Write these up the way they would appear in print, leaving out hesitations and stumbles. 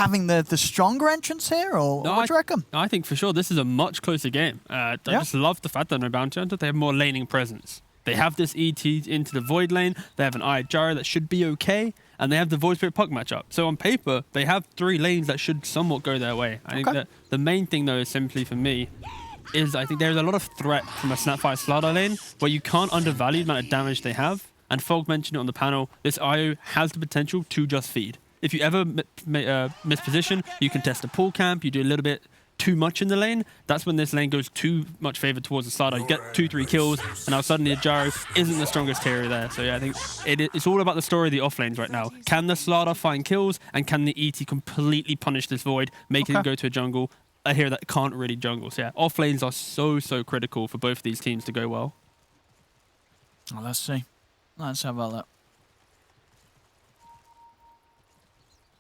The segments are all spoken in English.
having the stronger entrance here, or what do you reckon? I think for sure this is a much closer game. I just love the fact that no Bounty Hunter, they have more laning presence. They have this ET into the Void lane, they have an Eye Gyro that should be okay, and they have the Void Spirit Puck matchup. So on paper, they have 3 lanes that should somewhat go their way. I think that the main thing though is simply for me, is I think there's a lot of threat from a Snapfire Slardar lane where you can't undervalue the amount of damage they have. And Fog mentioned it on the panel, this IO has the potential to just feed. If you ever miss position, you can test a pull camp, you do a little bit too much in the lane, that's when this lane goes too much favor towards the Slardar. You get 2-3 kills, and now suddenly a Gyro isn't the strongest hero there. So yeah, I think it's all about the story of the off lanes right now. Can the Slardar find kills, and can the ET completely punish this Void, making him go to a jungle, a hero that can't really jungle. So yeah, off lanes are so critical for both of these teams to go well. Well, let's see. Let's have a look.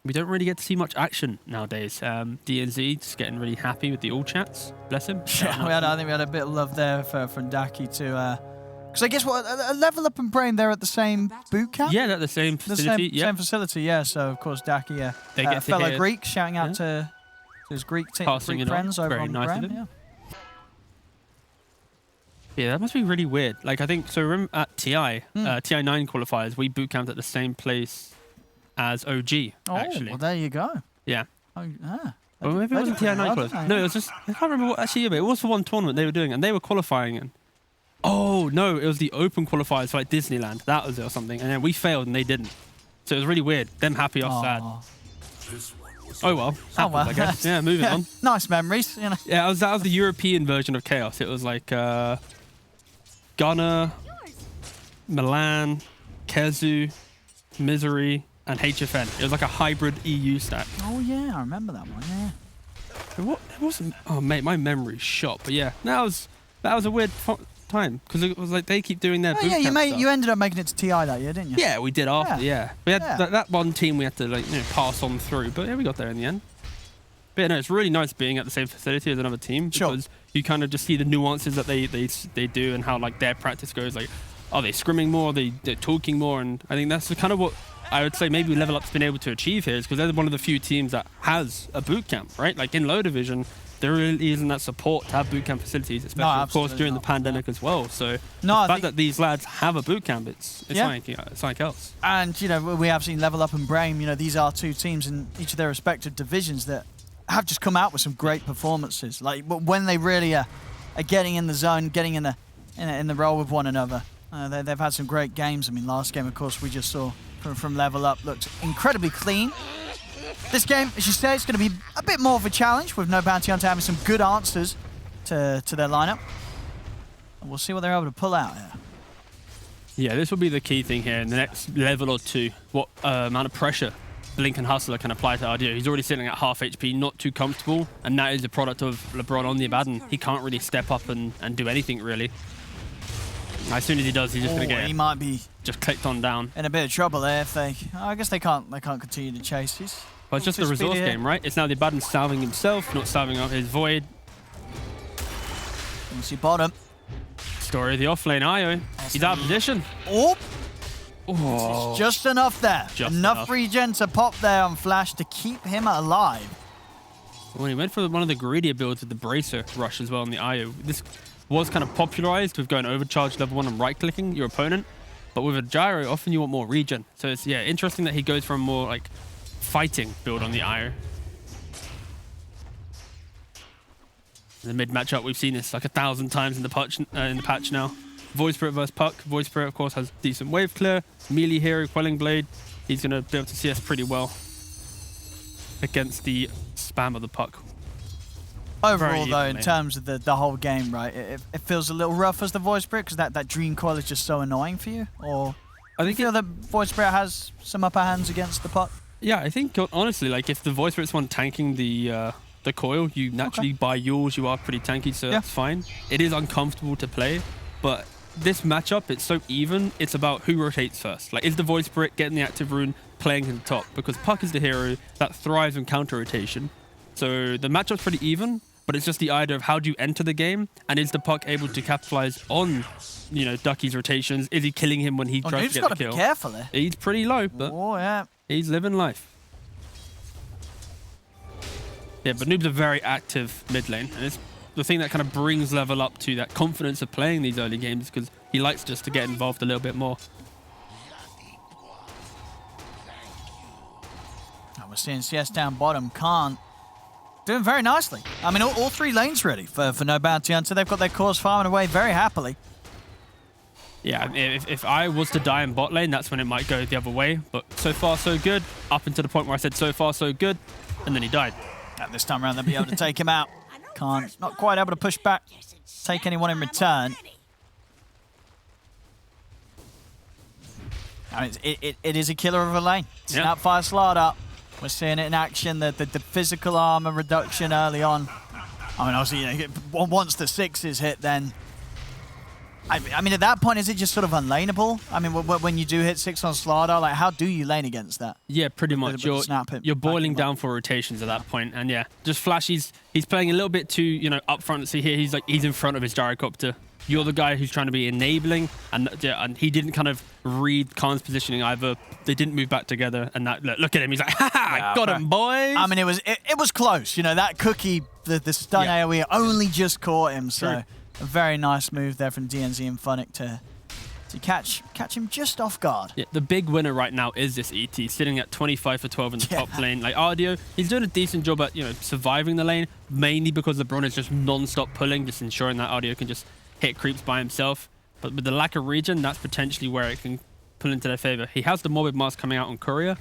We don't really get to see much action nowadays. DNZ just getting really happy with the all chats. Bless him. Yeah, I think we had a bit of love there from Daki to... Because I guess what a Level Up and Brain, they're at the same boot camp? Yeah, they're at the same facility. Same facility, yeah. So, of course, Daki, fellow Greek, shouting out to his Greek friends over on the ground. Yeah, that must be really weird. Like, I think, so remember at TI 9 qualifiers, we boot camped at the same place as OG, actually. Well, there you go. Yeah. Oh, yeah. Well, maybe it wasn't TI 9 qualifiers. No, it was just, I can't remember what, actually, but it was for one tournament they were doing, and they were qualifying in. Oh, no, it was the open qualifiers for like Disneyland. That was it or something. And then we failed and they didn't. So it was really weird. Them happy, us sad. Oh well, happens, I guess. Yeah, moving on. Nice memories, you know. Yeah, that was the European version of Chaos. It was like Ghana, Milan, Kezu, Misery, and HFN. It was like a hybrid EU stack. Oh yeah, I remember that one. Yeah. It wasn't. Oh mate, my memory's shot. But yeah, that was a weird time because it was like they keep doing their. Oh, yeah, you ended up making it to TI that year, didn't you? Yeah, we did after. Yeah, we had that one team we had to like pass on through, but yeah, we got there in the end. But yeah, no, it's really nice being at the same facility as another team because you kind of just see the nuances that they do and how like their practice goes. Like, are they scrimming more? They're talking more, and I think that's kind of what I would say maybe Level Up's been able to achieve here is because they're one of the few teams that has a boot camp, right? Like in low division, there really isn't that support to have boot camp facilities, especially of course during the pandemic as well. So the fact that these lads have a boot camp, it's like else. And you know, we have seen Level Up and Brain. You know, these are 2 teams in each of their respective divisions that have just come out with some great performances. Like when they really are getting in the zone, getting in the role with one another. They've had some great games. I mean, last game, of course, we just saw from Level Up looked incredibly clean. This game, as you say, it's going to be a bit more of a challenge with no Bounty Hunter having some good answers to their lineup. And we'll see what they're able to pull out here. Yeah, this will be the key thing here in the next level or 2. What amount of pressure Blink and Hustler can apply to RDO. He's already sitting at half HP, not too comfortable, and that is the product of LeBron on the Abaddon. He can't really step up and do anything, really. As soon as he does, he's just going to get... He might be... just clicked on down. In a bit of trouble there if they... I guess they can't continue to chase. Well, it's just a resource game, right? It's now the Abaddon salving himself, not salving up his Void. We'll see bottom. Story of the offlane IO. He's out of position. Oh! Oh. It's just enough there. Enough regen to pop there on Flash to keep him alive. Well, he went for one of the greedier builds with the Bracer rush as well on the IO. This was kind of popularized with going overcharge level 1 and right-clicking your opponent. But with a Gyro, often you want more regen. So it's, yeah, interesting that he goes for a more, like, fighting build on the IO. In the mid matchup, we've seen this like 1,000 times in the patch now. Void Spirit versus Puck. Void Spirit, of course, has decent wave clear. Melee hero, Quelling Blade. He's going to be able to CS pretty well against the spam of the Puck. Overall, though, in terms of the whole game, right, it feels a little rough as the Void Spirit because that Dream Coil is just so annoying for you? Or I think you feel that Void Spirit has some upper hands against the Puck? Yeah, I think, honestly, like, if the Void Spirit's one tanking the coil, you naturally buy yours, you are pretty tanky, so that's fine. It is uncomfortable to play, but this matchup, it's so even, it's about who rotates first. Like, is the Void Spirit getting the active rune, playing in the top? Because Puck is the hero that thrives on counter rotation. So the matchup's pretty even, but it's just the idea of how do you enter the game, and is the Puck able to capitalize on, you know, Ducky's rotations? Is he killing him when he tries to get the kill? Be careful there. He's pretty low, but he's living life. Yeah, but Noob's a very active mid lane, and it's the thing that kind of brings Level up to that confidence of playing these early games, because he likes just to get involved a little bit more. And we're seeing CS down bottom. Khan doing very nicely. I mean, all three lanes ready for No Bounty Hunter. They've got their cores farming away very happily. Yeah, if I was to die in bot lane, that's when it might go the other way. But so far, so good. Up until the point where I said so far, so good. And then he died. And this time around, they'll be able to take him out. Khan not quite able to push back, take anyone in return. I mean, it is a killer of a lane. Snapfire Slardar. We're seeing it in action, the physical armor reduction early on. I mean, obviously, you know, once the 6 is hit, then... I mean, at that point, is it just sort of unlaneable? I mean, when you do hit 6 on Slardar, like, how do you lane against that? Yeah, pretty much. You're boiling down for rotations at that point, and yeah, just Flash. He's playing a little bit too, you know, up front. See here, he's in front of his gyrocopter. You're the guy who's trying to be enabling, and he didn't kind of read Khan's positioning either. They didn't move back together, and that look at him. He's like, ha ha, I got him, boys. I mean, it was close. You know, that cookie, the stun AoE only just caught him, so. Sure. A very nice move there from DNZ and Funnick to catch him just off guard. Yeah, the big winner right now is this ET, sitting at 25 for 12 in the top lane. Like Ardio, he's doing a decent job at, you know, surviving the lane, mainly because LeBron is just non-stop pulling, just ensuring that Ardio can just hit creeps by himself. But with the lack of regen, that's potentially where it can pull into their favor. He has the Morbid Mask coming out on Courier,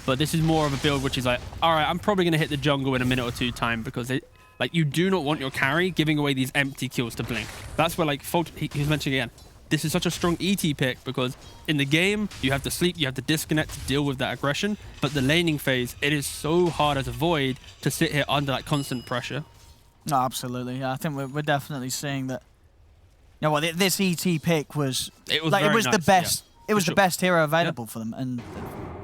but this is more of a build which is like, all right, I'm probably going to hit the jungle in a minute or two time, because like, you do not want your carry giving away these empty kills to Blink. That's where, like, he's mentioning again, this is such a strong ET pick, because in the game, you have to sleep, you have to disconnect to deal with that aggression. But the laning phase, it is so hard as a Void to sit here under that constant pressure. No, absolutely. Yeah, I think we're definitely seeing that. You know what, this ET pick was... It was nice, the best. Yeah, it was the best hero available for them, and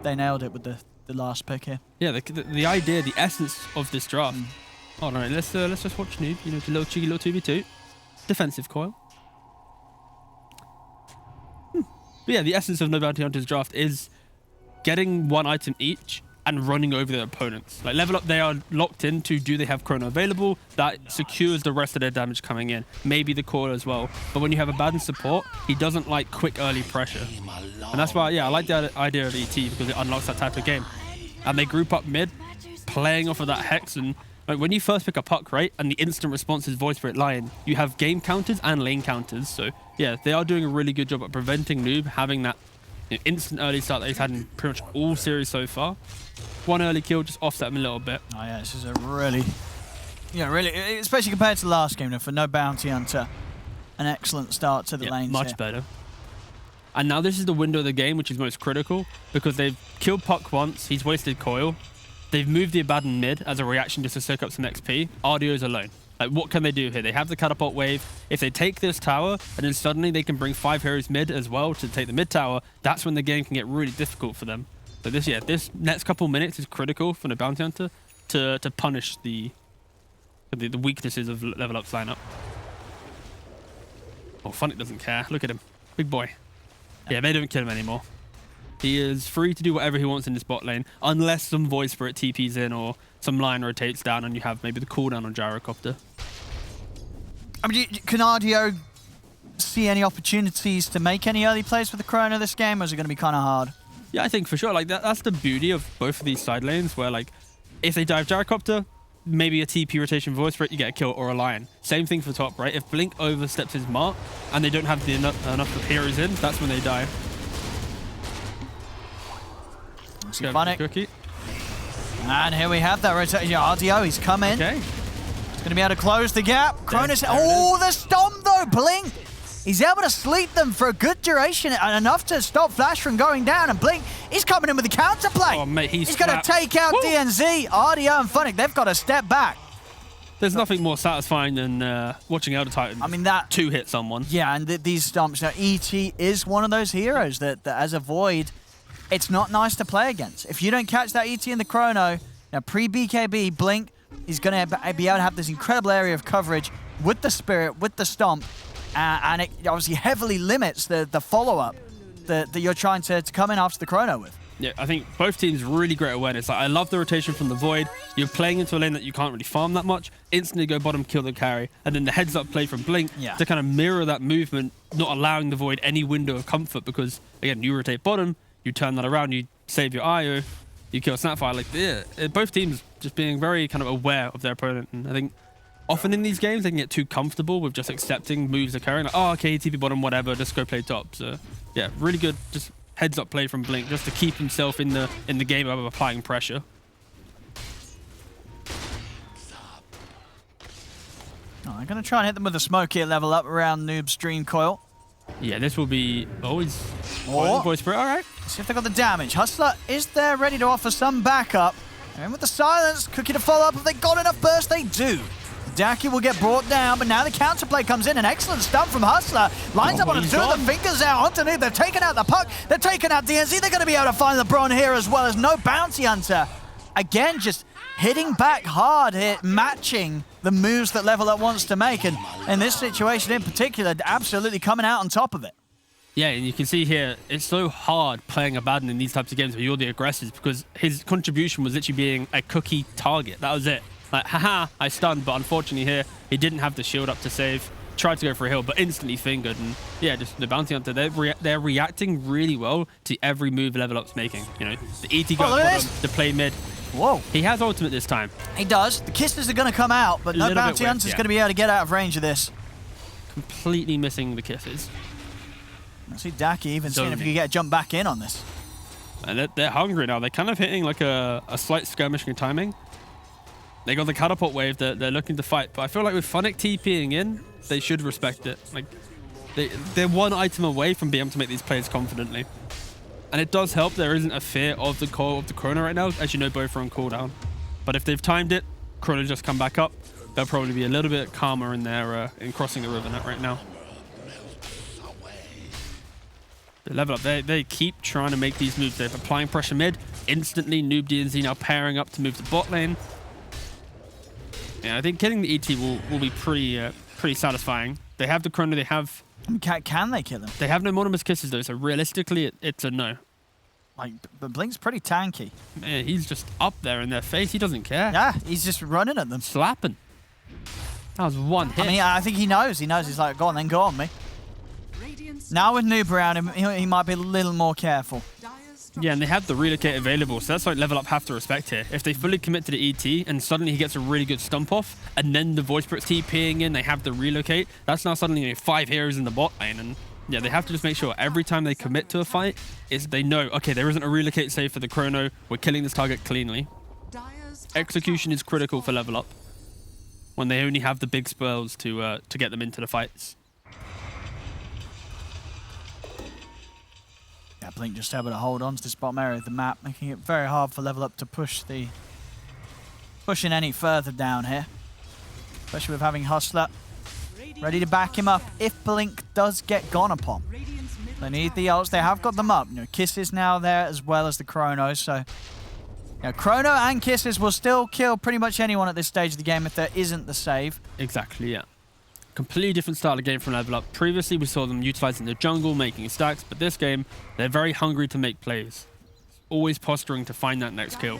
they nailed it with the last pick here. Yeah, the idea, the essence of this draft... Oh no, let's just watch Noob. You know, the little cheeky little 2v2. Defensive coil. But yeah, the essence of No Bounty Hunter's draft is getting one item each and running over their opponents. Like, Level Up, they are locked into, do they have Chrono available? That secures the rest of their damage coming in. Maybe the coil as well. But when you have a bad in support, he doesn't like quick early pressure. And that's why, yeah, I like the idea of ET, because it unlocks that type of game. And they group up mid, playing off of that Hex, and like, when you first pick a puck, right, and the instant response is Void Spirit Lion, you have game counters and lane counters. So, yeah, they are doing a really good job at preventing Noob having that, you know, instant early start that he's had in pretty much all series so far. One early kill just offset him a little bit. Oh, yeah, this is a really, really, especially compared to the last game, for No Bounty Hunter, an excellent start to the lanes much better. And now this is the window of the game, which is most critical, because they've killed Puck once, he's wasted coil. They've moved the Abaddon mid as a reaction just to soak up some XP. Ardio's alone. Like, what can they do here? They have the catapult wave. If they take this tower, and then suddenly they can bring 5 heroes mid as well to take the mid tower, that's when the game can get really difficult for them. So this next couple minutes is critical for the Bounty Hunter to punish the weaknesses of Level Up's lineup. Oh, Funnick doesn't care. Look at him. Big boy. Yeah, they don't kill him anymore. He is free to do whatever he wants in this bot lane, unless some Void Spirit TPs in or some line rotates down and you have maybe the cooldown on Gyrocopter. I mean, can Ardio see any opportunities to make any early plays for the Chrono this game, or is it going to be kind of hard? Yeah, I think for sure. Like, that's the beauty of both of these side lanes, where, like, if they dive Gyrocopter, maybe a TP rotation Void Spirit, you get a kill or a Lion. Same thing for top, right? If Blink oversteps his mark and they don't have enough heroes in, that's when they die. Funnick. And here we have that rotation. Ardio, he's come in. Okay. He's going to be able to close the gap. Cronus. Oh, the stomp though, Blink. He's able to sleep them for a good duration, and enough to stop Flash from going down. And Blink, he's coming in with the counterplay. Oh, mate, he's going to take out DNZ. Ardio and Funnick, they've got to step back. There's nothing more satisfying than watching Elder Titan two-hit someone. Yeah, and these stomps. Now, ET is one of those heroes that as a Void, it's not nice to play against. If you don't catch that ET in the Chrono, now pre-BKB, Blink, he's going to be able to have this incredible area of coverage with the Spirit, with the Stomp, and it obviously heavily limits the follow-up that you're trying to come in after the Chrono with. Yeah, I think both teams really great awareness. Like, I love the rotation from the Void. You're playing into a lane that you can't really farm that much. Instantly go bottom, kill the carry. And then the heads-up play from Blink to kind of mirror that movement, not allowing the Void any window of comfort because, again, you rotate bottom, you turn that around, you save your IO, you kill Snapfire. Like, yeah, both teams just being very kind of aware of their opponent. And I think often in these games, they can get too comfortable with just accepting moves occurring. Like, oh, okay, TP bottom, whatever, just go play top. So, yeah, really good just heads-up play from Blink just to keep himself in the game of applying pressure. Oh, I'm going to try and hit them with a smoke here, level up around Noob's Dream Coil. Yeah, this will be always voice spirit. All right. Let's see if they got the damage. Hustler is there, ready to offer some backup. And with the silence, Cookie to follow up. If they got enough burst, they do. Daki will get brought down, but now the counterplay comes in. An excellent stun from Hustler. Lines up on two of the fingers out onto Noob. They've taken out the puck. They've taken out DNZ. They're going to be able to find LeBron here as well as no bounty hunter. Again, just hitting back hard here, matching the moves that Level Up wants to make. And in this situation in particular, absolutely coming out on top of it. Yeah, and you can see here, it's so hard playing Abaddon in these types of games where you're the aggressors because his contribution was literally being a Cookie target. That was it. Like, haha, I stunned, but unfortunately here, he didn't have the shield up to save. Tried to go for a heal, but instantly fingered. And yeah, just the bounty hunter, they're reacting really well to every move Level Up's making. You know, the ET go bottom, the play mid. Whoa. He has ultimate this time. He does. The kisses are going to come out, but no bounty hunter's going to be able to get out of range of this. Completely missing the kisses. I see Daki even seeing if he can get a jump back in on this. And they're hungry now. They're kind of hitting like a slight skirmishing timing. They got the catapult wave that they're looking to fight, but I feel like with Funnick TPing in, they should respect it. Like, they're one item away from being able to make these plays confidently. And it does help there isn't a fear of the call of the Chrono right now. As you know, both are on cooldown. But if they've timed it, Chrono just come back up, they'll probably be a little bit calmer in their in crossing the river net right now. The Level Up, they keep trying to make these moves. They're applying pressure mid. Instantly, Noob DNZ now pairing up to move to bot lane. Yeah, I think killing the ET will be pretty satisfying. They have the Chrono, they have... Can they kill him? They have no Monomus Kisses though, so realistically it's a no. Like, but Blink's pretty tanky. Yeah, he's just up there in their face, he doesn't care. Yeah, he's just running at them. Slapping. That was one hit. I mean, I think he knows. He's like, go on then, go on me. Now with Noob around him, he might be a little more careful. Yeah, and they have the relocate available, so that's like Level Up have to respect here. If they fully commit to the ET and suddenly he gets a really good stump off, and then the Voice Spirit's TPing in, they have the relocate, that's now suddenly 5 heroes in the bot lane. And yeah, they have to just make sure every time they commit to a fight, they know, okay, there isn't a relocate save for the Chrono, we're killing this target cleanly. Execution is critical for Level Up when they only have the big spells to get them into the fights. Yeah, Blink just able to hold on to this bottom area of the map, making it very hard for Level Up to push in any further down here. Especially with having Hustler ready to back him up if Blink does get gone upon. They need the ults. They have got them up. You know, Kisses now there as well as the Chrono. So, you know, Chrono and Kisses will still kill pretty much anyone at this stage of the game if there isn't the save. Exactly, yeah. Completely different style of game from Level Up. Previously, we saw them utilizing the jungle, making stacks, but this game, they're very hungry to make plays. Always posturing to find that next kill.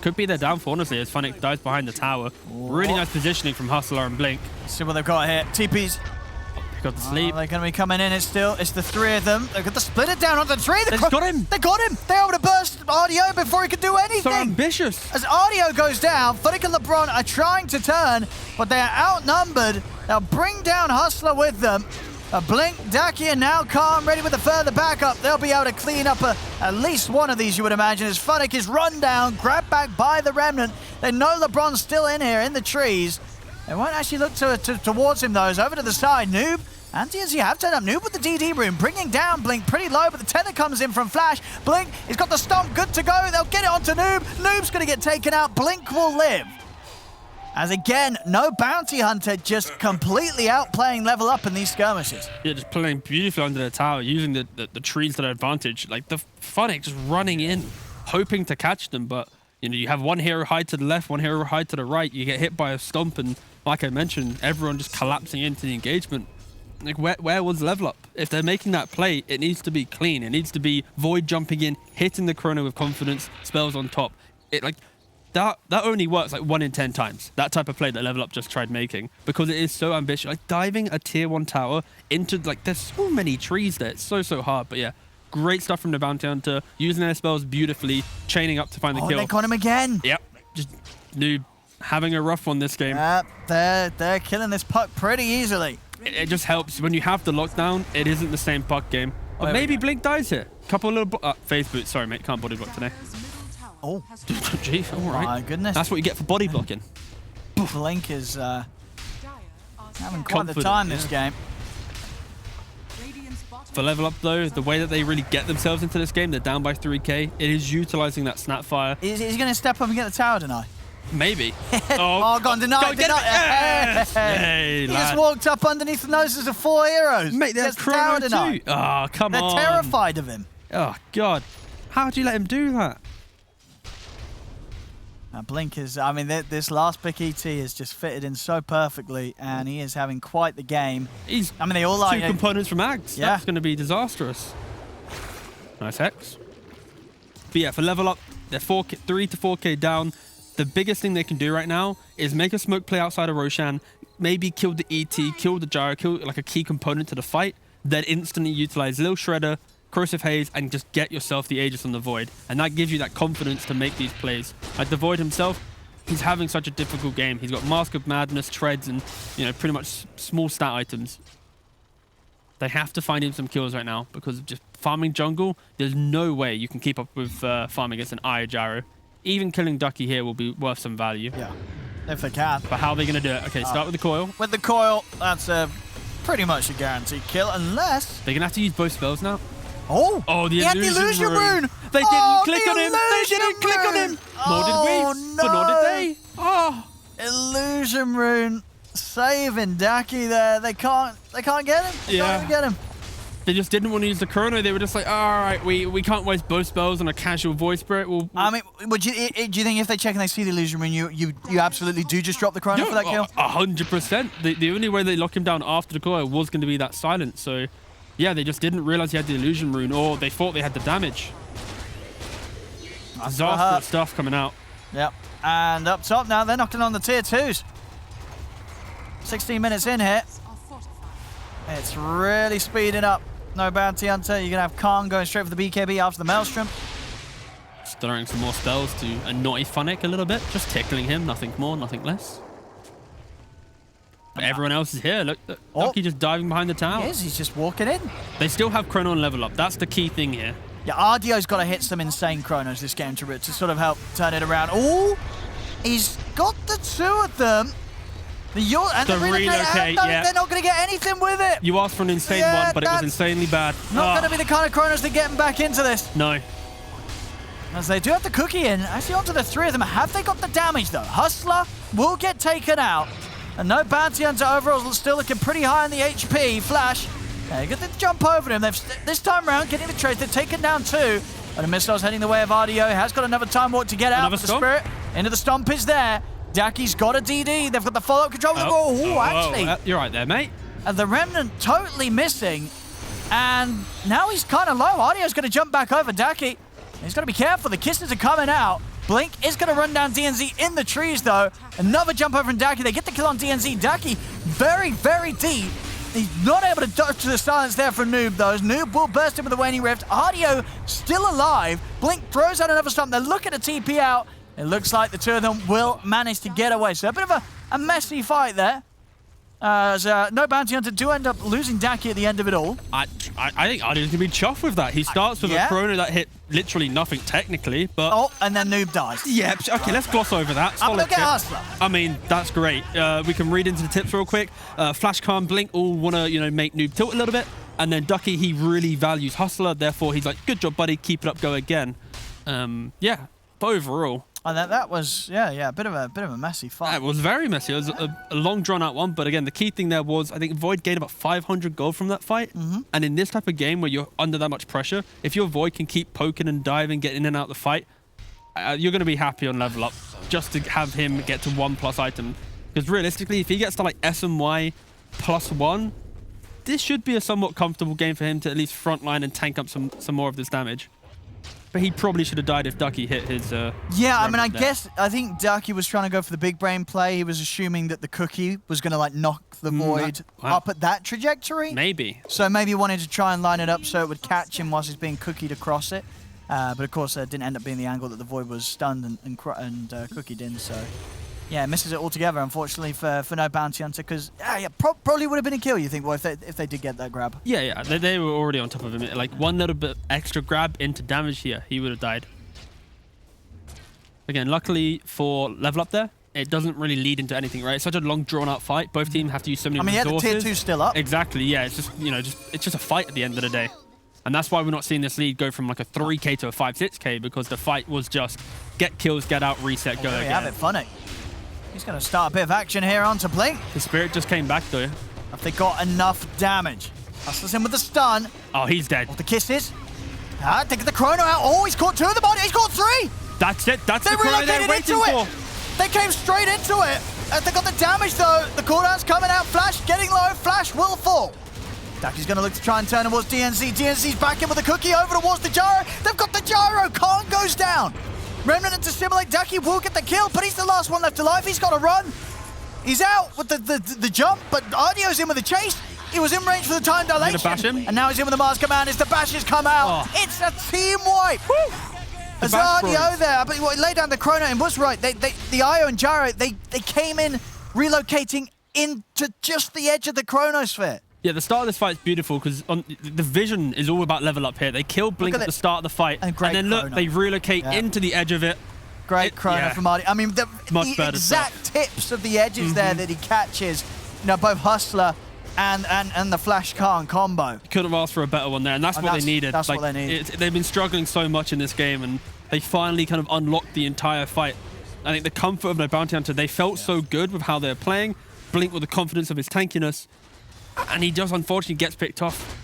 Could be their downfall, honestly, as Funnick dives behind the tower. Really nice positioning from Hustler and Blink. Let's see what they've got here. TP's. They got the sleep. They're going to be coming in. It's the 3 of them. They've got the split it down onto the tree. They've got him. They got him. They're able to burst RDO before he could do anything. So ambitious. As RDO goes down, Funnick and LeBron are trying to turn, but they are outnumbered. They'll bring down Hustler with them. Blink, Daki are now calm, ready with a further backup. They'll be able to clean up at least one of these, you would imagine, as Funnick is run down, grabbed back by the Remnant. They know LeBron's still in here in the trees. They won't actually look towards him, though. It's over to the side. Noob and DNZ have turned up. Noob with the DD room, bringing down Blink pretty low, but the tether comes in from Flash. Blink, he's got the stomp, good to go. They'll get it onto Noob. Noob's going to get taken out. Blink will live. As again, no bounty hunter, just completely outplaying Level Up in these skirmishes. Yeah, just playing beautifully under the tower, using the trees to their advantage. Like the Funnick just running in, hoping to catch them, but you know, you have one hero hide to the left, one hero hide to the right, you get hit by a stomp, and like I mentioned, everyone just collapsing into the engagement. Like, where was level up? If they're making that play, it needs to be clean. It needs to be Void jumping in, hitting the chrono with confidence, spells on top. It like that only works like 1 in 10 times. That type of play that level up just tried making, because it is so ambitious. Like diving a tier 1 tower into, like, there's so many trees there. It's so hard. But yeah, great stuff from the Bounty Hunter, using their spells beautifully, chaining up to find the kill. They got him again. Yep, just Noob having a rough one this game. They're killing this puck pretty easily. It just helps when you have the lockdown. It isn't the same puck game. Or maybe Blink dies here. Couple of little phase boots. Sorry, mate, can't body block today. Oh, gee, all right. My goodness. That's what you get for body blocking. Blink is having quite the time this game. For level up though, the way that they really get themselves into this game, they're down by 3k. It is utilizing that Snapfire. Is he going to step up and get the tower tonight? Maybe. Oh, gone denied. Yes! Hey, he lad. just walked up underneath the noses of 4 heroes. Mate, they're chrono too. Oh, come on. They're terrified of him. Oh, God. How do you let him do that? Blink is, I mean, this last pick ET is just fitted in so perfectly, and he is having quite the game. I mean, they all like 2 components from Ags. Yeah. That's going to be disastrous. Nice Hex. But yeah, for level up, they're 3 to 4k down. The biggest thing they can do right now is make a smoke play outside of Roshan, maybe kill the ET, kill the Gyro, kill like a key component to the fight, then instantly utilize Lil Shredder, Corrosive Haze, and just get yourself the Aegis on the Void. And that gives you that confidence to make these plays. Like the Void himself, he's having such a difficult game. He's got Mask of Madness, Treads, and, you know, pretty much small stat items. They have to find him some kills right now, because of just farming jungle, there's no way you can keep up with farming against an Eye Gyro. Even killing Ducky here will be worth some value. Yeah, if they can. But how are they going to do it? Okay, start with the coil. With the coil, that's pretty much a guaranteed kill, unless... They're going to have to use both spells now. Oh, the illusion rune. They didn't click on him. They didn't click on him. Nor did we. No. But nor did they. Oh. Illusion rune saving Daki there. They can't get him. They can't even get him. They just didn't want to use the chrono. They were just like, all right, we can't waste both spells on a casual Void Spirit. I mean, do you think if they check and they see the illusion rune, you absolutely do just drop the chrono for that kill? 100%. The only way they lock him down after the coil was going to be that silence. So, yeah, they just didn't realize he had the illusion rune, or they thought they had the damage. Disastrous stuff coming out. Yep. And up top now, they're knocking on the tier 2s. 16 minutes in here. It's really speeding up. No Bounty Hunter. You're going to have Khan going straight for the BKB after the Maelstrom. Throwing some more spells to annoy Funnick a little bit. Just tickling him. Nothing more, nothing less. But everyone else is here. Look, Ducky just diving behind the tower. He is. He's just walking in. They still have chrono and level up. That's the key thing here. Yeah, Ardio's got to hit some insane chronos this game to sort of help turn it around. Oh, he's got the 2 of them. The relocate, yeah. They're not going to get anything with it. You asked for an insane one, but it was insanely bad. Not going to be the kind of chronos that get him back into this. No. As they do have the cookie in. Actually, onto the 3 of them. Have they got the damage, though? Hustler will get taken out. And no Bounty Hunter overall, still looking pretty high on the HP. Flash. They get the jump over him. They've this time around getting the trade. They've taken down 2. And the missile's heading the way of Ardio. Has got another time walk to get out. The Spirit into the stomp is there. Daki's got a DD. They've got the follow-up control with the ball. Oh, actually. You're right there, mate. And the Remnant totally missing. And now he's kind of low. Ardio's going to jump back over Daki. He's got to be careful. The kisses are coming out. Blink is going to run down DNZ in the trees, though. Another jump over from Daki. They get the kill on DNZ. Daki very, very deep. He's not able to dodge to the silence there for Noob, though. Noob will burst in with the Waning Rift. Ardio still alive. Blink throws out another stomp. They're looking to TP out. It looks like the 2 of them will manage to get away. So a bit of a messy fight there. As no Bounty Hunter do end up losing Daki at the end of it all. I think Ardio's going to be chuffed with that. He starts with a chrono that hit literally nothing technically, but... Oh, and then Noob dies. Yeah, okay, let's gloss over that. I'm going to get Hustler. I mean, that's great. We can read into the tips real quick. Flash, Calm, Blink all want to, make Noob tilt a little bit. And then Ducky, he really values Hustler. Therefore, he's like, good job, buddy. Keep it up, go again. Yeah, but overall... And that was, a bit of a messy fight. It was very messy. It was a long, drawn-out one. But again, the key thing there was, I think Void gained about 500 gold from that fight. And in this type of game where you're under that much pressure, if your Void can keep poking and diving, getting in and out the fight, you're going to be happy on level up just to have him get to 1+ item. Because realistically, if he gets to like S and Y +1, this should be a somewhat comfortable game for him to at least frontline and tank up some more of this damage. But he probably should have died if Ducky hit his... yeah, I mean, I think Ducky was trying to go for the big brain play. He was assuming that the cookie was going to, like, knock the Void up at that trajectory. Maybe. So maybe he wanted to try and line it up so it would catch him whilst he's being cookied across it. But, of course, it didn't end up being the angle that the Void was stunned and cookied in, so... Yeah, misses it altogether, unfortunately, for no Bounty Hunter, because probably would have been a kill, you think, well, if they did get that grab. Yeah, they were already on top of him. Like, one little bit extra grab into damage here, he would have died. Again, luckily for level up there, it doesn't really lead into anything, right? It's such a long, drawn-out fight. Both teams have to use so many resources. I mean, yeah, the tier 2's still up. Exactly, yeah. It's just, it's just a fight at the end of the day. And that's why we're not seeing this lead go from like a 3k to a 5-6k, because the fight was just get kills, get out, reset, go again. There we have it, Funny. He's going to start a bit of action here onto Blink. The Spirit just came back, though. Have they got enough damage? Hustles in with the stun. Oh, he's dead. With the kisses. They get the Chrono out. Oh, he's caught 2 of the body. He's caught 3. That's it. That's the Chrono they're waiting for. They came straight into it. They got the damage, though. The cooldown's coming out. Flash getting low. Flash will fall. Ducky's going to look to try and turn towards DNZ. DNZ's back in with the cookie over towards the gyro. They've got the gyro. Khan goes down. Remnant to simulate. Ducky will get the kill, but he's the last one left alive. He's got to run. He's out with the jump, but Ardio's in with the chase. He was in range for the time dilation. Bash him? And now he's in with the Mars command as the bashes come out. Oh. It's a team wipe. As Ardio there, but he laid down the Chrono and was right. The Io and Gyro, they came in relocating into just the edge of the Chronosphere. Yeah, the start of this fight is beautiful because the vision is all about level up here. They kill Blink at the start of the fight, and then look, they relocate into the edge of it. Great Chrono from Ardi. I mean, the exact tips of the edges there that he catches, both Hustler and the Flash Khan combo. Couldn't have asked for a better one there, and that's what they needed. That's what they needed. They've been struggling so much in this game, and they finally kind of unlocked the entire fight. I think the comfort of no Bounty Hunter, they felt so good with how they're playing. Blink with the confidence of his tankiness. And he just unfortunately gets picked off.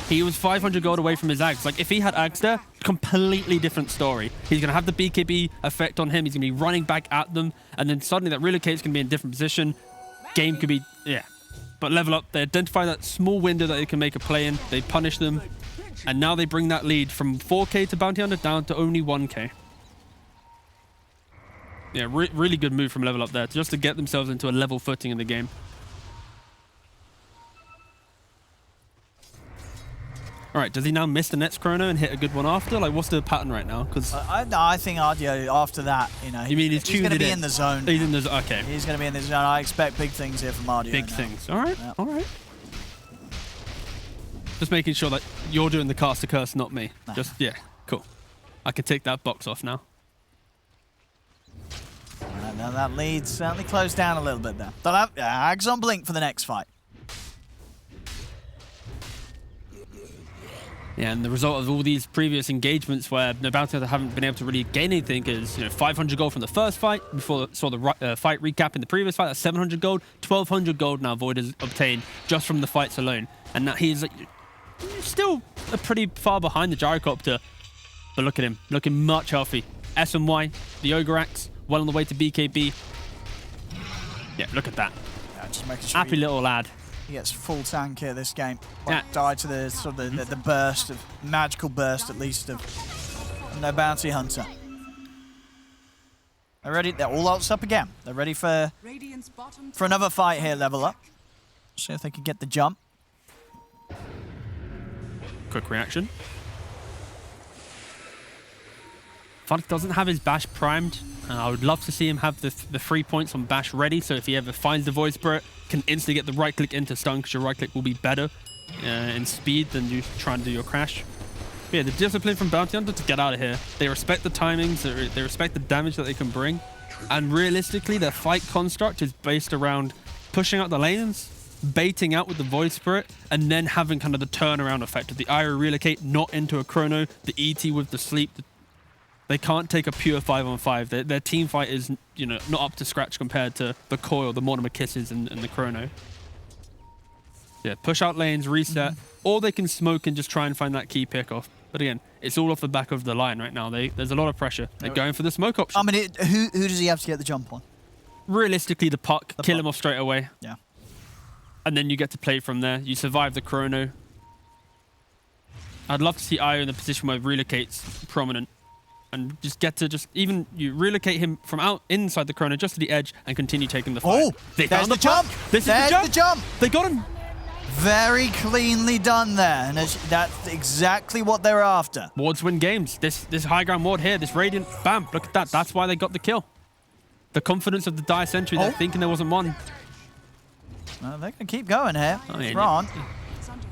He was 500 gold away from his Ags. Like, if he had Ags there, completely different story. He's going to have the BKB effect on him. He's going to be running back at them. And then suddenly that relocate's going to be in a different position. Game could be, But level up, they identify that small window that they can make a play in. They punish them. And now they bring that lead from 4k to Bounty Hunter down to only 1k. Yeah, really good move from level up there, just to get themselves into a level footing in the game. All right, does he now miss the next Chrono and hit a good one after? Like, what's the pattern right now? Because I think Ardio, after that, you mean he's going to be in the zone. He's in the zone. Okay. He's going to be in the zone. I expect big things here from Ardio. Big things. All right. Yep. All right. Just making sure that you're doing the caster curse, not me. Nah. Cool. I can take that box off now. Now that lead certainly closed down a little bit there. They'll have Ags on Blink for the next fight. Yeah, and the result of all these previous engagements where no Bounty Hunter haven't been able to really gain anything is, 500 gold from the first fight. Before saw the fight recap in the previous fight, that's 700 gold. 1,200 gold now Void has obtained just from the fights alone. And now he's still pretty far behind the Gyrocopter. But look at him, looking much healthy. SMY, the Ogre Axe, well on the way to BKB. Yeah, look at that. Just making sure happy little lad. He gets full tank here this game. Died to the sort of the burst of magical burst at least of no Bounty Hunter. They're ready. They're all ults up again. They're ready for another fight here. Level up. See if they can get the jump. Quick reaction. Funk doesn't have his Bash primed. I would love to see him have the 3 points on Bash ready, so if he ever finds the Void Spirit, can instantly get the right click into stun, because your right click will be better in speed than you trying to do your crash. But yeah, the discipline from Bounty Hunter to get out of here. They respect the timings, they respect the damage that they can bring, and realistically, their fight construct is based around pushing out the lanes, baiting out with the Void Spirit, and then having kind of the turnaround effect of the Ira relocate not into a Chrono, the ET with the sleep. They can't take a pure 5-on-5. Their team fight is, not up to scratch compared to the Coil, the Mortimer Kisses, and the Chrono. Yeah, push out lanes, reset, or they can smoke and just try and find that key pick off. But again, it's all off the back of the line right now. There's a lot of pressure. They're going for the smoke option. I mean, who does he have to get the jump on? Realistically, the puck. Kill him off straight away. Yeah. and then you get to play from there. You survive the chrono. I'd love to see IO in the position where he relocates prominent and just get to even you relocate him from inside the chrono just to the edge and continue taking the fight. Oh, they there's found the jump. This There's is the jump. They got him. Very cleanly done there, and that's exactly what they were after. Wards win games. This high ground ward here, this Radiant, bam, look at that. That's why they got the kill. The confidence of the Dire Sentry, they're thinking there wasn't one. Well, they're going to keep going here. I mean, Ron.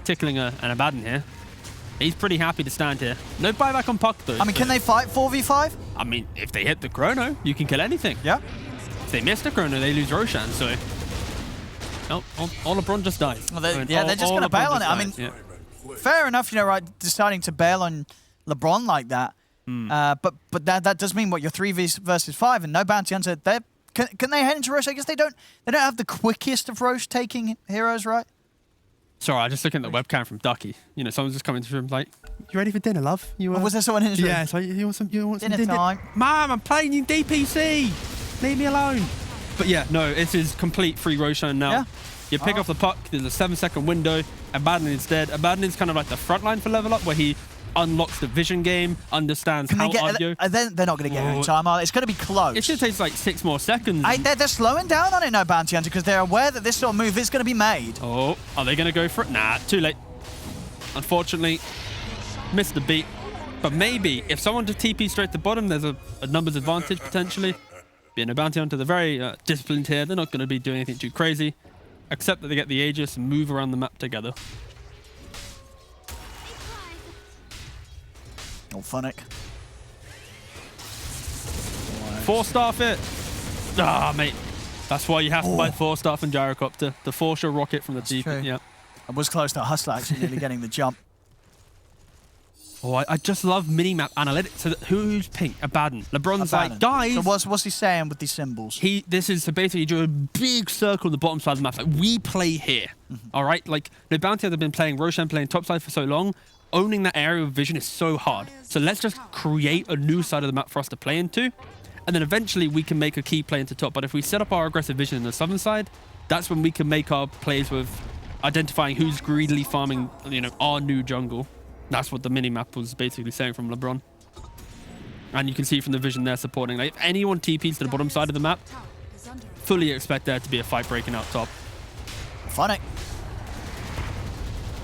Tickling an Abaddon here. He's pretty happy to stand here. No buyback on Puck, though. I mean, can they fight 4v5? I mean, if they hit the chrono, you can kill anything. Yeah. If they miss the chrono, they lose Roshan, so... No, all LeBron just dies. Well, they're just going to bail on it. I mean, fair enough, you know, right, deciding to bail on LeBron like that. But that does mean, what, you're 3 versus 5 and no bounty hunter. Can they head into Roche? I guess they don't have the quickest of Roche taking heroes, right? Sorry, I just looking at the webcam from Ducky. You know, someone's just coming to the room like, "You ready for dinner, love? Was there someone in his room? Yeah, so you want some dinner time? Mom, I'm playing in DPC. Leave me alone. But yeah, no, it is complete free Roshan now. Yeah. You pick off the puck. There's a 7-second window. Abaddon is dead. Abaddon is kind of like the front line for level up, where he unlocks the vision game, understands how audio. They're not going to get here in time, are they? It's going to be close. It should take like 6 more seconds. They're slowing down on it now, Bounty Hunter, because they're aware that this sort of move is going to be made. Oh, are they going to go for it? Nah, too late. Unfortunately, missed the beat. But maybe if someone just TP straight to bottom, there's a numbers advantage potentially. Being a Bounty Hunter, they're very disciplined here. They're not going to be doing anything too crazy, except that they get the Aegis and move around the map together. Oh, Funnick. 4-star fit. Ah, mate. That's why you have to buy 4-star from Gyrocopter. The 4-shot rocket from the deep. Yeah. I was close to Hustler actually nearly getting the jump. Oh, I just love minimap analytics. So who's pink? Abaddon. LeBron's like, guys. So what's he saying with these symbols? So basically he drew a big circle on the bottom side of the map. Like, we play here. All right? Like, the Bounty have been playing Roshan playing topside for so long. Owning that area of vision is so hard. So let's just create a new side of the map for us to play into. And then eventually we can make a key play into top. But if we set up our aggressive vision in the southern side, that's when we can make our plays with identifying who's greedily farming, you know, our new jungle. That's what the mini-map was basically saying from LeBron. And you can see from the vision they're supporting. Like, if anyone TPs to the bottom side of the map, fully expect there to be a fight breaking out top. Funnick.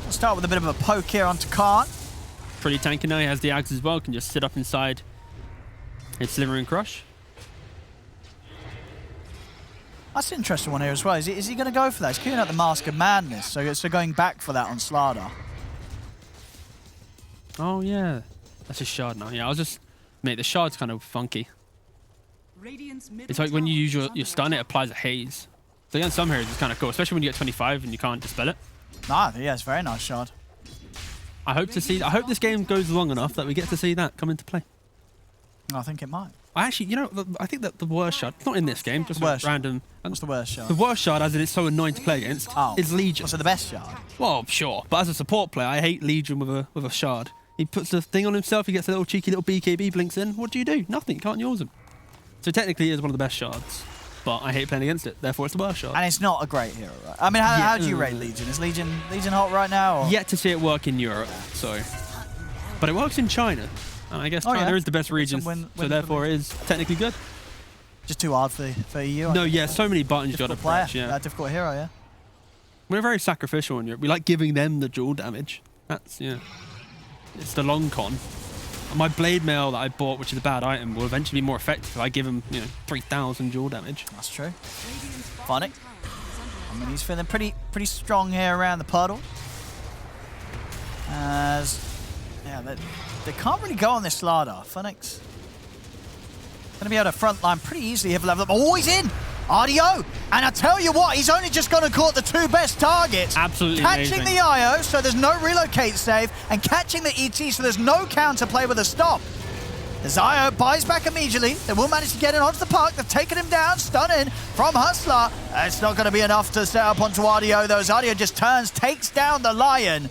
We'll start with a bit of a poke here onto Khan. Pretty tanky now. He has the Ags as well. Can just sit up inside his Sliver and Crush. That's an interesting one here as well. Is he going to go for that? He's queuing out the Mask of Madness, so going back for that on Slardar. Oh, yeah. That's a shard now. Yeah, mate, the shard's kind of funky. It's like when you use your stun, it applies a haze. So against some heroes, it's kind of cool, especially when you get 25 and you can't dispel it. Ah, yeah, it's a very nice shard. I hope this game goes long enough that we get to see that come into play. I think it might. Actually, you know, I think that the worst shard, not in this game, just random. What's the worst shard? The worst shard, as it is so annoying to play against, is Legion. So the best shard? Well, sure. But as a support player, I hate Legion with a shard. He puts the thing on himself, he gets a little cheeky little BKB, blinks in. What do? Nothing. Can't use him. So technically, it is one of the best shards. But I hate playing against it. Therefore, it's the worst shard. And it's not a great hero, right? I mean, how do you rate Legion? Is Legion hot right now? Or? Yet to see it work in Europe, so. But it works in China. And I guess China is the best region, so therefore it is technically good. Just too hard for EU. No, yeah, so many buttons you got to press. Yeah, difficult hero, yeah. We're very sacrificial in Europe. We like giving them the dual damage. That's, yeah. It's the long con. And my Blade Mail that I bought, which is a bad item, will eventually be more effective if I give him, 3,000 dual damage. That's true. Funnick. I mean, he's feeling pretty strong here around the puddle. They can't really go on this Slardar. Funnick's going to be able to frontline pretty easily. Have level up. Oh, he's in! RDO! And I tell you what, he's only just going to caught the 2 best targets. Absolutely Catching amazing. the IO, so there's no relocate save, and catching the ET, so there's no counter play with a stop. As IO buys back immediately, they will manage to get in onto the park. They've taken him down, stunning from Hustler. It's not going to be enough to set up onto RDO, though, as RDO just turns, takes down the Lion.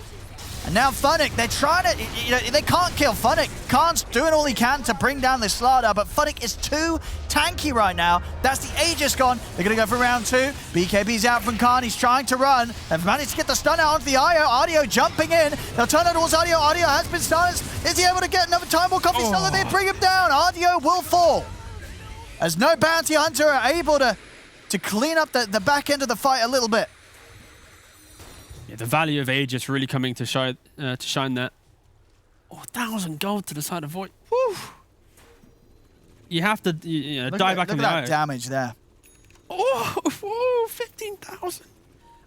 And now Funnick, they're trying to, you know, they can't kill Funnick. Khan's doing all he can to bring down this Slardar, but Funnick is too tanky right now. That's the Aegis gone. They're going to go for round 2. BKB's out from Khan. He's trying to run. They've managed to get the stun out onto the Io. Ardio jumping in. They'll turn it towards Ardio. Ardio has been silenced. Is he able to get another time more coffee? So they bring him down. Ardio will fall. As no bounty hunter are able to clean up the back end of the fight a little bit. Yeah, the value of Aegis really coming to shine there. Oh, 1,000 gold to the side of Void. Whew. You have to die back in the eye. Look at that damage there. Oh, 15,000.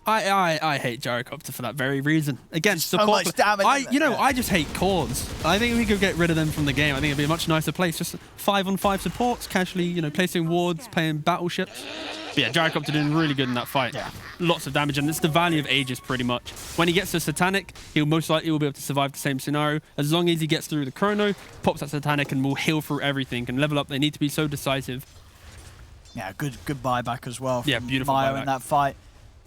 I hate Gyrocopter for that very reason. Again, so much damage. I just hate cords. I think if we could get rid of them from the game, I think it'd be a much nicer place. Just 5-on-5 supports, casually, placing wards, playing battleships. But yeah, Gyrocopter doing really good in that fight. Yeah. Lots of damage, and it's the value of Aegis pretty much. When he gets to Satanic, he'll most likely will be able to survive the same scenario. As long as he gets through the Chrono, pops that Satanic, and will heal through everything. And level up, they need to be so decisive. Yeah, good buyback as well. Yeah, beautiful Mayo buyback. in that fight.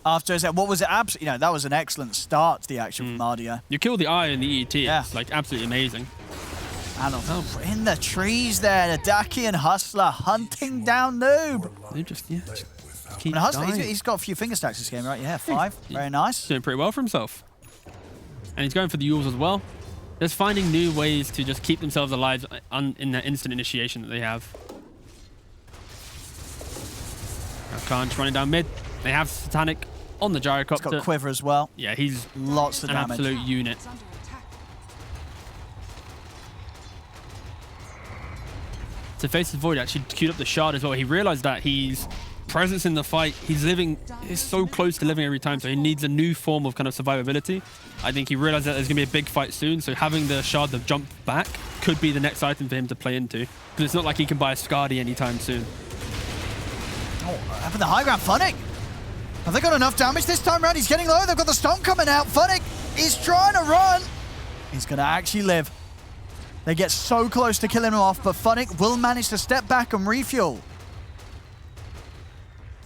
After what was it? That was an excellent start to the action from Ardio. You kill the eye in the ET. Yeah. It's like absolutely amazing. And in the trees there, the Daki and Hustler hunting down Noob. They just keep And Hustler, dying. he's got a few finger stacks this game, right? Yeah, 5. Very nice. Doing pretty well for himself. And he's going for the Yules as well. Just finding new ways to just keep themselves alive in that instant initiation that they have. Now Khan's running down mid. They have Satanic on the Gyrocopter. He's got Quiver as well. Yeah, he's lots of an damage. absolute unit. To face the Void actually queued up the Shard as well. He realized that his presence in the fight, he's so close to living every time, so he needs a new form of kind of survivability. I think he realized that there's going to be a big fight soon, so having the Shard to jump back could be the next item for him to play into. Because it's not like he can buy a Skadi anytime soon. Oh, having the high ground, Funnick. Have they got enough damage this time around? He's getting low. They've got the Stomp coming out. Funnick is trying to run. He's going to actually live. They get so close to killing him off, but Funnick will manage to step back and refuel.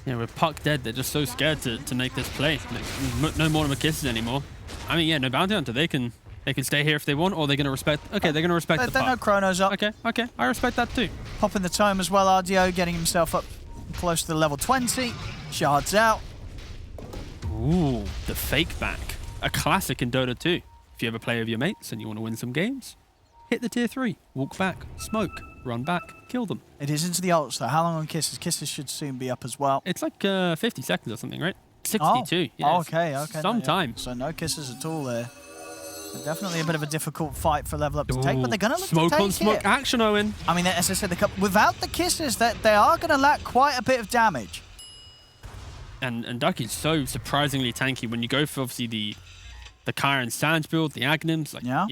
Yeah, with Puck dead, they're just so scared to make this play. Like, no more Kisses anymore. I mean, yeah, no Bounty Hunter. They can stay here if they want, or they're going to respect... Okay, they're going to respect the Puck. No Chronos up. Okay, I respect that too. Popping the Tome as well, Ardio, getting himself up close to the level 20. Shards out. Ooh, the fake back. A classic in Dota 2. If you ever play with your mates and you want to win some games, hit the tier 3, walk back, smoke, run back, kill them. It is into the ults though. How long on Kisses? Kisses should soon be up as well. It's like 50 seconds or something, right? 62. Oh, Yeah, okay. Some time. So no Kisses at all there. But definitely a bit of a difficult fight for level up to take, but they're going to look to take smoke on smoke it. action, Owen. I mean, as I said, without the Kisses, they are going to lack quite a bit of damage. And Ducky's so surprisingly tanky when you go for obviously the Kyron Sands build, the Agnims. Like, yeah.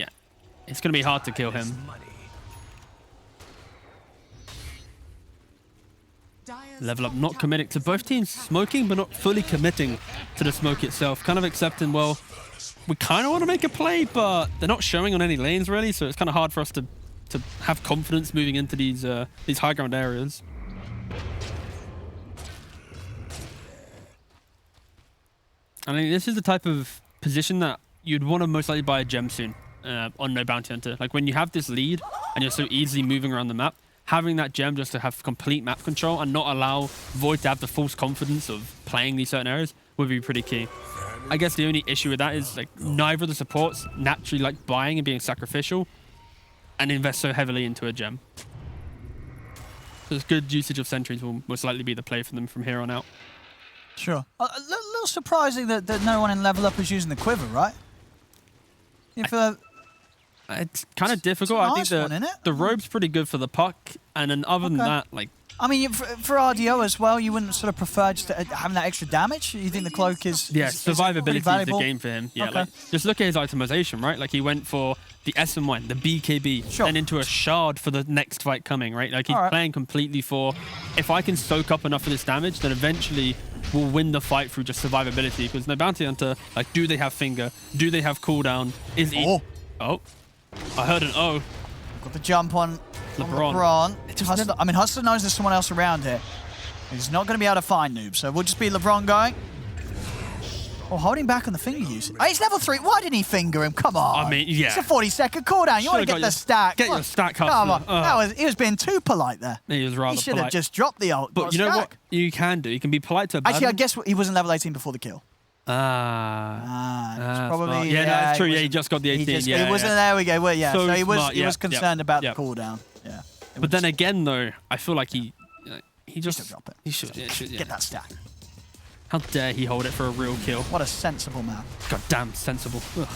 It's going to be hard to kill him. Level up not committing to both teams smoking, but not fully committing to the smoke itself. Kind of accepting, well, we kind of want to make a play, but they're not showing on any lanes really, so it's kind of hard for us to have confidence moving into these high ground areas. I think this is the type of position that you'd want to most likely buy a gem soon on No Bounty Hunter. Like when you have this lead and you're so easily moving around the map, having that gem just to have complete map control and not allow Void to have the false confidence of playing these certain areas would be pretty key. I guess the only issue with that is like neither of the supports naturally like buying and being sacrificial and invest so heavily into a gem. So it's good usage of sentries will most likely be the play for them from here on out. Sure. A little surprising that no one in level up is using the Quiver, right? It's kind of difficult. It's a I nice think one, isn't it? the robe's pretty good for the Puck, and then other than that, like... I mean, for RDO as well, you wouldn't sort of prefer just having that extra damage? You think the Cloak is... Yeah, survivability is the valuable? game for him. Yeah, Okay. like, just look at his itemization, right? Like, he went for the SM1, the BKB, Sure. and into a shard for the next fight coming, right? Like, he's All right. playing completely for, if I can soak up enough of this damage, then eventually we'll win the fight through just survivability. Because no Bounty Hunter, like, do they have finger? Do they have cooldown? Is he... Oh. I heard an O. Got the jump on LeBron. Hustler, I mean, Hustler knows there's someone else around here. He's not going to be able to find Noob, so we'll just be LeBron going. Oh, holding back on the finger use. Oh, he's level 3. Why didn't he finger him? Come on. I mean, yeah. It's a 40-second cooldown. You want to get the stack. Get your stack, Come on. Hustler. He was being too polite there. He was rather He should polite. have just dropped the ult. But you know what you can do? You can be polite to a Actually, I guess he wasn't level 18 before the kill. That's probably smart. Yeah, no, that's true. Yeah, he just got the 18. He wasn't. There we go. Well, yeah. So he was. smart, He was concerned about the cooldown. Yeah. But then again, though, I feel like he just should drop it. He should. Get that stack. How dare he hold it for a real kill? What a sensible man. God damn sensible. Ugh.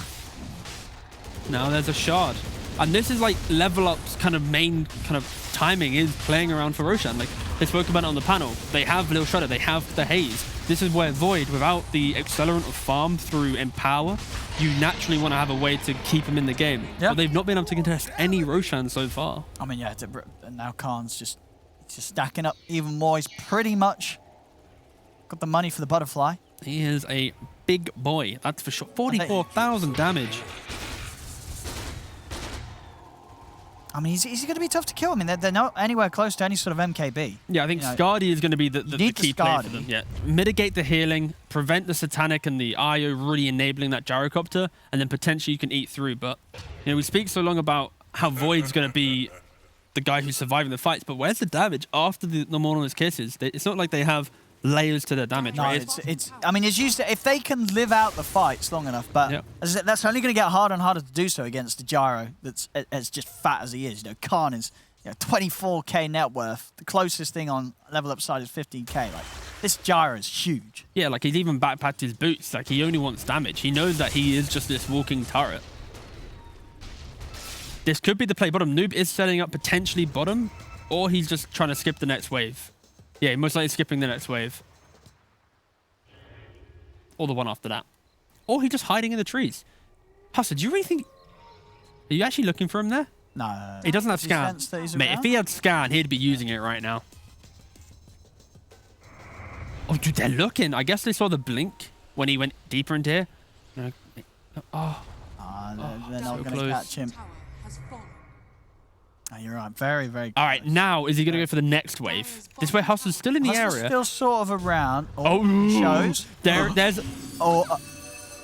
Now there's a shard. And this is like level up's kind of main kind of timing is playing around for Roshan. Like they spoke about it on the panel. They have Lil Shredder, they have the Haze. This is where Void, without the accelerant of farm through Empower, you naturally want to have a way to keep him in the game. Yep. But they've not been able to contest any Roshan so far. I mean, yeah, now Khan's just stacking up even more. He's pretty much got the money for the butterfly. He is a big boy, that's for sure. 44,000 damage. I mean, is he going to be tough to kill? I mean, they're not anywhere close to any sort of MKB. Yeah, I think Skadi is going to be the key play for them. Yeah, mitigate the healing, prevent the Satanic and the IO really enabling that gyrocopter, and then potentially you can eat through. But we speak so long about how Void's going to be the guy who's surviving the fights, but where's the damage after the Mortalist kisses? It's not like they have layers to their damage, no, right? I mean, it's used to, if they can live out the fights long enough, but as I said, that's only going to get harder and harder to do so against the Gyro that's as just fat as he is. Khan is 24k net worth. The closest thing on level up side is 15k. Like, this Gyro is huge. Yeah, like he's even backpacked his boots. Like he only wants damage. He knows that he is just this walking turret. This could be the play. Bottom Noob is setting up potentially bottom, or he's just trying to skip the next wave. Yeah, most likely skipping the next wave. Or the one after that. Or he's just hiding in the trees. Hustler, do you really think... Are you actually looking for him there? No. He doesn't have scan. Mate, if he had scan, he'd be using it right now. Oh, dude, they're looking. I guess they saw the blink when he went deeper into here. No. Oh. They're not going to catch him. Oh, you're right. Very, very close. All right, now is he going to go for the next wave? This way, Hustler's still in the area. Still sort of around. Shows. There's.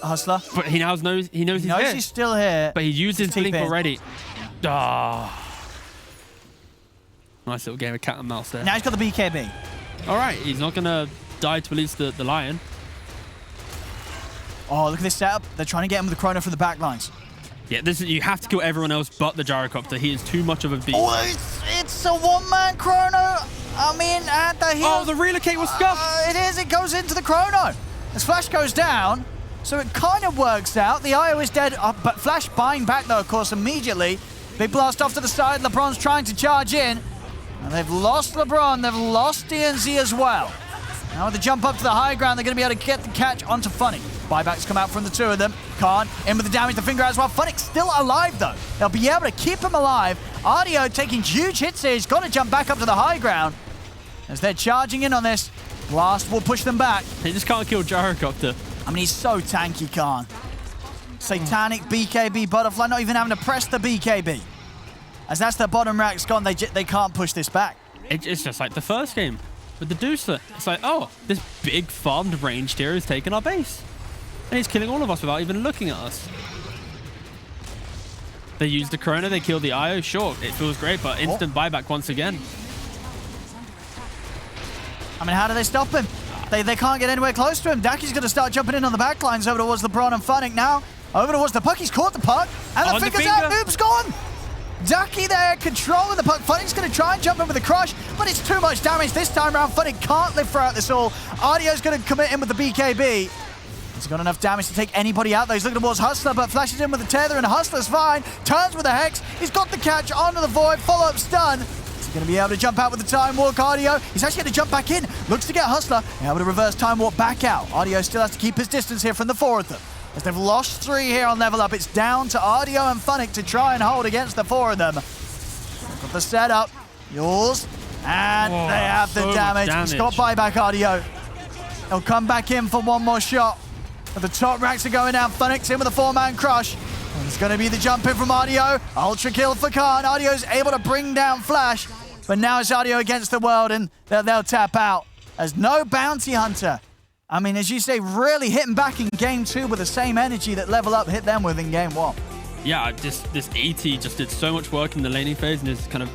Hustler. But he now knows he's here. He's still here. But he used his blink already. Nice little game of cat and mouse there. Now he's got the BKB. All right, he's not going to die to release the Lion. Oh, look at this setup. They're trying to get him with the Chrono from the back lines. Yeah, you have to kill everyone else but the gyrocopter. He is too much of a beast. Oh, it's a one-man Chrono. I mean, at the heel. Oh, the relocate was scuffed. It is. It goes into the Chrono. As Flash goes down, so it kind of works out. The IO is dead, but Flash buying back, though, of course, immediately. Big blast off to the side. LeBron's trying to charge in. And they've lost LeBron. They've lost DNZ as well. Now with the jump up to the high ground, they're going to be able to get the catch onto Funny. Buybacks come out from the two of them. Khan in with the damage, the finger as well. Funnick's still alive, though. They'll be able to keep him alive. Ardio taking huge hits here. He's got to jump back up to the high ground. As they're charging in on this, Blast will push them back. He just can't kill Gyrocopter. I mean, he's so tanky, Khan. Satanic BKB Butterfly, not even having to press the BKB. As that's their bottom rack's gone, they can't push this back. It's just like the first game with the Deucer. It's like, oh, this big farmed ranged hero is taking our base. And he's killing all of us without even looking at us. They use the Corona, they kill the IO. Sure, it feels great, but instant buyback once again. I mean, how do they stop him? They can't get anywhere close to him. Daki's going to start jumping in on the back lines over towards LeBron and Funnick now. Over towards the puck. He's caught the puck. And the finger's out. Noob's gone. Daki there controlling the puck. Funnick's going to try and jump in with a crush, but it's too much damage this time around. Funnick can't live throughout this all. Ardio's going to commit in with the BKB. He's got enough damage to take anybody out, though. He's looking towards Hustler, but flashes in with the tether, and Hustler's fine. Turns with a Hex. He's got the catch onto the Void. Follow-up stun. Is he going to be able to jump out with the Time Walk, Ardio? He's actually going to jump back in. Looks to get Hustler. Able to reverse Time Walk back out. Ardio still has to keep his distance here from the four of them. As they've lost 3 here on level up, it's down to Ardio and Funnick to try and hold against the 4 of them. Got the setup. Yours. And they have the damage. He's got buyback, Ardio. He'll come back in for one more shot. But the top racks are going down. Funnick's in with a 4-man crush. And it's going to be the jump in from Ardio. Ultra kill for Khan. Ardio's able to bring down Flash. But now it's Ardio against the world, and they'll tap out. As no bounty hunter I mean, as you say, really hitting back in game 2 with the same energy that Level Up hit them with in game 1. Yeah, this ET just did so much work in the laning phase and his kind of